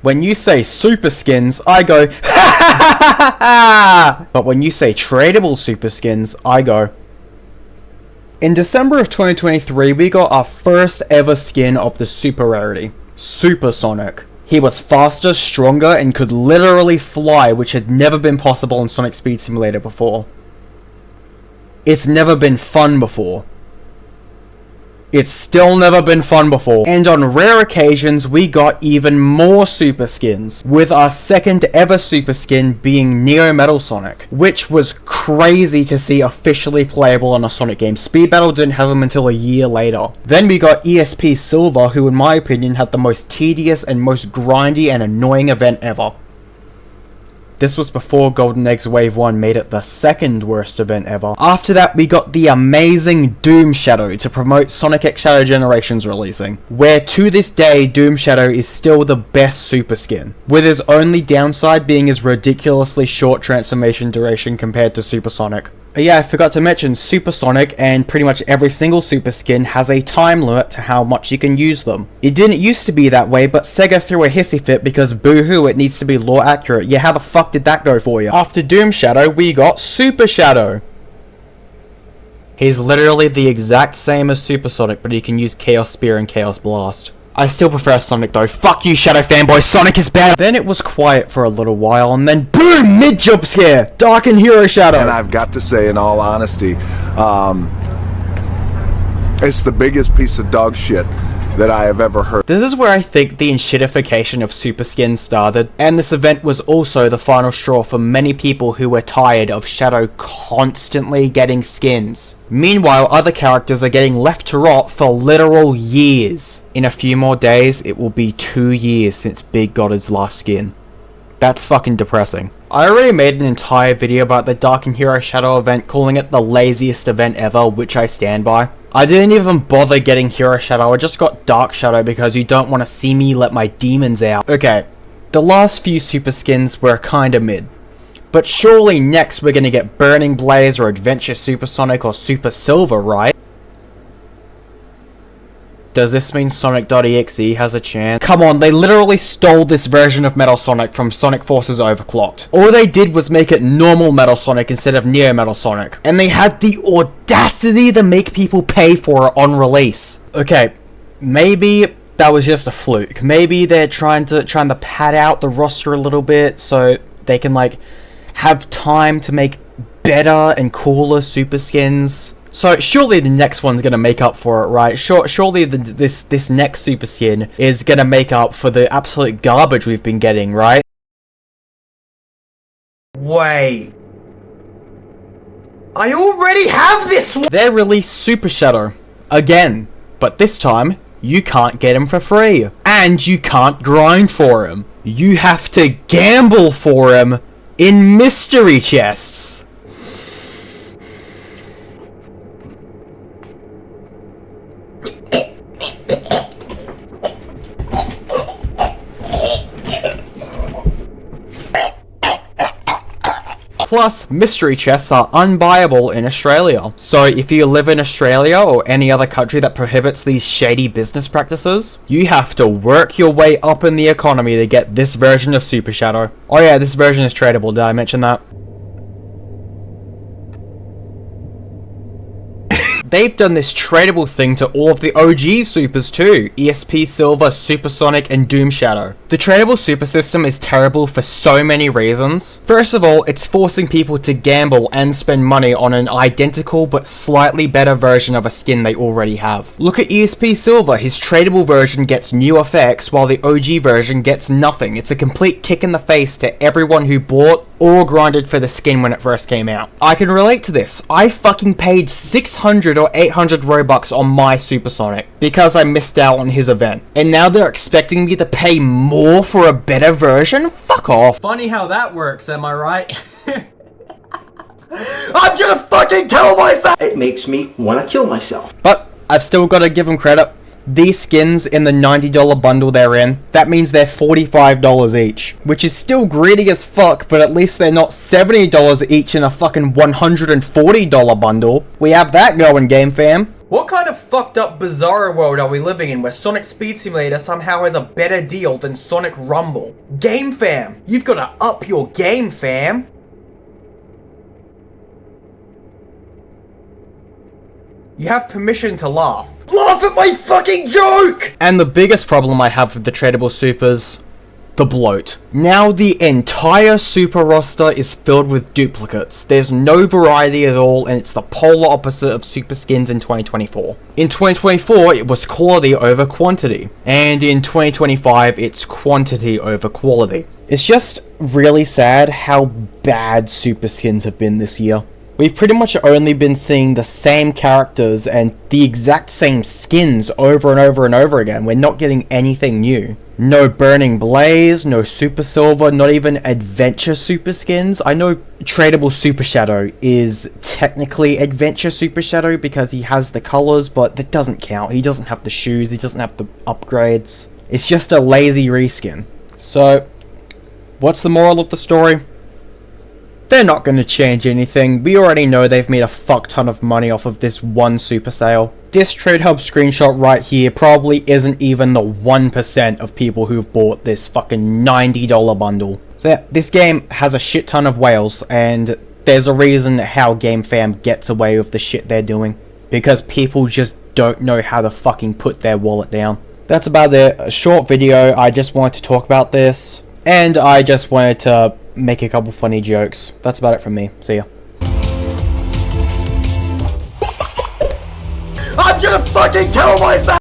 When you say super skins, I go ha ha ha ha ha! But when you say tradable super skins, I go. In December of 2023, we got our first ever skin of the super rarity, Super Sonic. He was faster, stronger, and could literally fly, which had never been possible in Sonic Speed Simulator before. It's never been fun before. It's still never been fun before. And on rare occasions, we got even more super skins, with our second ever super skin being Neo Metal Sonic, which was crazy to see officially playable on a Sonic game. Speed Battle didn't have him until a year later. Then we got ESP Silver, who in my opinion had the most tedious and most grindy and annoying event ever. This was before Golden Eggs Wave 1 made it the second worst event ever. After that, we got the amazing Doom Shadow to promote Sonic X Shadow Generations releasing, where to this day, Doom Shadow is still the best super skin, with his only downside being his ridiculously short transformation duration compared to Super Sonic. Yeah, I forgot to mention, Super Sonic and pretty much every single super skin has a time limit to how much you can use them. It didn't used to be that way, but Sega threw a hissy fit because boo-hoo, it needs to be lore accurate. Yeah, how the fuck did that go for you? After Doom Shadow, we got Super Shadow. He's literally the exact same as Super Sonic, but he can use Chaos Spear and Chaos Blast. I still prefer Sonic though. Fuck you, Shadow fanboy. Sonic is better. Then it was quiet for a little while, and then boom, mid-jump scare. Darken Hero Shadow. And I've got to say, in all honesty, it's the biggest piece of dog shit that I have ever heard. This is where I think the enshittification of super skins started, and this event was also the final straw for many people who were tired of Shadow constantly getting skins. Meanwhile, other characters are getting left to rot for literal years. In a few more days, it will be 2 years since Big got his last skin. That's fucking depressing. I already made an entire video about the Darken Hero Shadow event, calling it the laziest event ever, which I stand by. I didn't even bother getting Hero Shadow, I just got Dark Shadow because you don't want to see me let my demons out. Okay, the last few super skins were kinda mid. But surely next we're gonna get Burning Blaze or Adventure Super Sonic or Super Silver, right? Does this mean Sonic.exe has a chance? Come on, they literally stole this version of Metal Sonic from Sonic Forces Overclocked. All they did was make it normal Metal Sonic instead of Neo Metal Sonic. And they had the audacity to make people pay for it on release. Okay, maybe that was just a fluke. Maybe they're trying to pad out the roster a little bit so they can like have time to make better and cooler super skins. So surely the next one's gonna make up for it, right? Surely this next super skin is gonna make up for the absolute garbage we've been getting, right? Wait. I already have this one! They released Super Shadow. Again. But this time, you can't get him for free. And you can't grind for him. You have to gamble for him in mystery chests. Plus, mystery chests are unbuyable in Australia. So if you live in Australia or any other country that prohibits these shady business practices, you have to work your way up in the economy to get this version of Super Shadow. Oh yeah, this version is tradable, did I mention that? They've done this tradable thing to all of the OG supers too, ESP Silver, Super Sonic, and Doom Shadow. The tradable super system is terrible for so many reasons. First of all, it's forcing people to gamble and spend money on an identical but slightly better version of a skin they already have. Look at ESP Silver, his tradable version gets new effects while the OG version gets nothing. It's a complete kick in the face to everyone who bought or grinded for the skin when it first came out. I can relate to this. I fucking paid 600 or 800 Robux on my Super Sonic because I missed out on his event. And now they're expecting me to pay more for a better version? Fuck off. Funny how that works, am I right? I'm gonna fucking kill myself! It makes me want to kill myself. But I've still got to give them credit. These skins in the $90 bundle they're in, that means they're $45 each. Which is still greedy as fuck, but at least they're not $70 each in a fucking $140 bundle. We have that going, Game Fam. What kind of fucked up bizarro world are we living in where Sonic Speed Simulator somehow has a better deal than Sonic Rumble? Game fam! You've gotta up your game, fam! You have permission to laugh. Laugh at my fucking joke! And the biggest problem I have with the tradable supers, the bloat. Now the entire super roster is filled with duplicates. There's no variety at all, and it's the polar opposite of super skins in 2024. In 2024, it was quality over quantity. And in 2025, it's quantity over quality. It's just really sad how bad super skins have been this year. We've pretty much only been seeing the same characters and the exact same skins over and over and over again. We're not getting anything new. No Burning Blaze, no Super Silver, not even Adventure Super skins. I know Tradable Super Shadow is technically Adventure Super Shadow because he has the colors, but that doesn't count. He doesn't have the shoes, he doesn't have the upgrades. It's just a lazy reskin. So, what's the moral of the story? They're not going to change anything. We already know they've made a fuck ton of money off of this one super sale. This Trade Hub screenshot right here probably isn't even the 1% of people who've bought this fucking $90 bundle. So yeah, this game has a shit ton of whales, and there's a reason how GameFam gets away with the shit they're doing. Because people just don't know how to fucking put their wallet down. That's about it. A short video. I just wanted to talk about this. And I just wanted to make a couple funny jokes. That's about it from me. See ya. I'm gonna fucking kill myself!